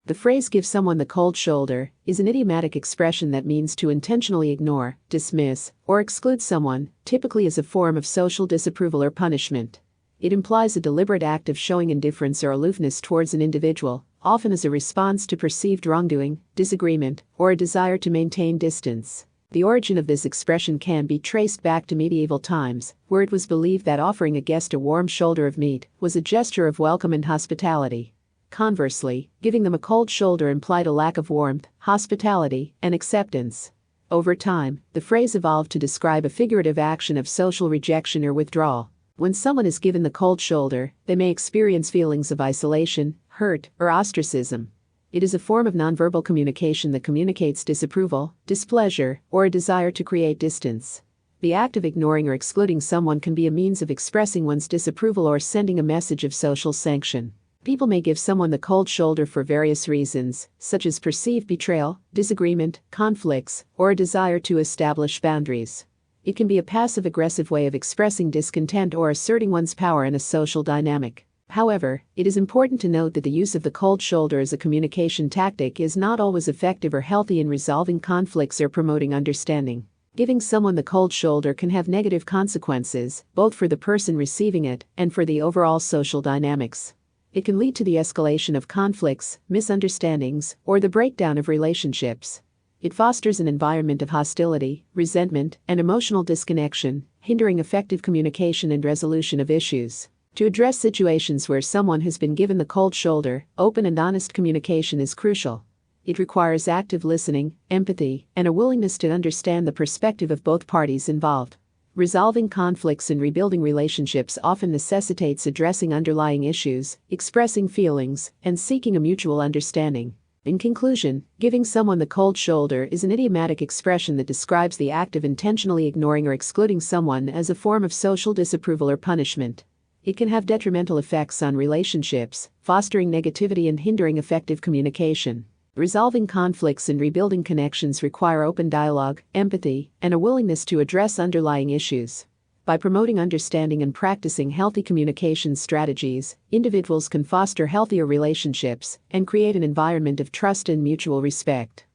The phrase "give someone the cold shoulder" is an idiomatic expression that means to intentionally ignore, dismiss, or exclude someone, typically as a form of social disapproval or punishment. It implies a deliberate act of showing indifference or aloofness towards an individual, often as a response to perceived wrongdoing, disagreement, or a desire to maintain distance. The origin of this expression can be traced back to medieval times, where it was believed that offering a guest a warm shoulder of meat was a gesture of welcome and hospitality. Conversely, giving them a cold shoulder implied a lack of warmth, hospitality, and acceptance. Over time, the phrase evolved to describe a figurative action of social rejection or withdrawal. When someone is given the cold shoulder, they may experience feelings of isolation, hurt, or ostracism. It is a form of nonverbal communication that communicates disapproval, displeasure, or a desire to create distance. The act of ignoring or excluding someone can be a means of expressing one's disapproval or sending a message of social sanction. People may give someone the cold shoulder for various reasons, such as perceived betrayal, disagreement, conflicts, or a desire to establish boundaries. It can be a passive-aggressive way of expressing discontent or asserting one's power in a social dynamic. However, it is important to note that the use of the cold shoulder as a communication tactic is not always effective or healthy in resolving conflicts or promoting understanding. Giving someone the cold shoulder can have negative consequences, both for the person receiving it and for the overall social dynamics. It can lead to the escalation of conflicts, misunderstandings, or the breakdown of relationships. It fosters an environment of hostility, resentment, and emotional disconnection, hindering effective communication and resolution of issues. To address situations where someone has been given the cold shoulder, open and honest communication is crucial. It requires active listening, empathy, and a willingness to understand the perspective of both parties involved. Resolving conflicts and rebuilding relationships often necessitates addressing underlying issues, expressing feelings, and seeking a mutual understanding. In conclusion, giving someone the cold shoulder is an idiomatic expression that describes the act of intentionally ignoring or excluding someone as a form of social disapproval or punishment. It can have detrimental effects on relationships, fostering negativity and hindering effective communication. Resolving conflicts and rebuilding connections require open dialogue, empathy, and a willingness to address underlying issues. By promoting understanding and practicing healthy communication strategies, individuals can foster healthier relationships and create an environment of trust and mutual respect.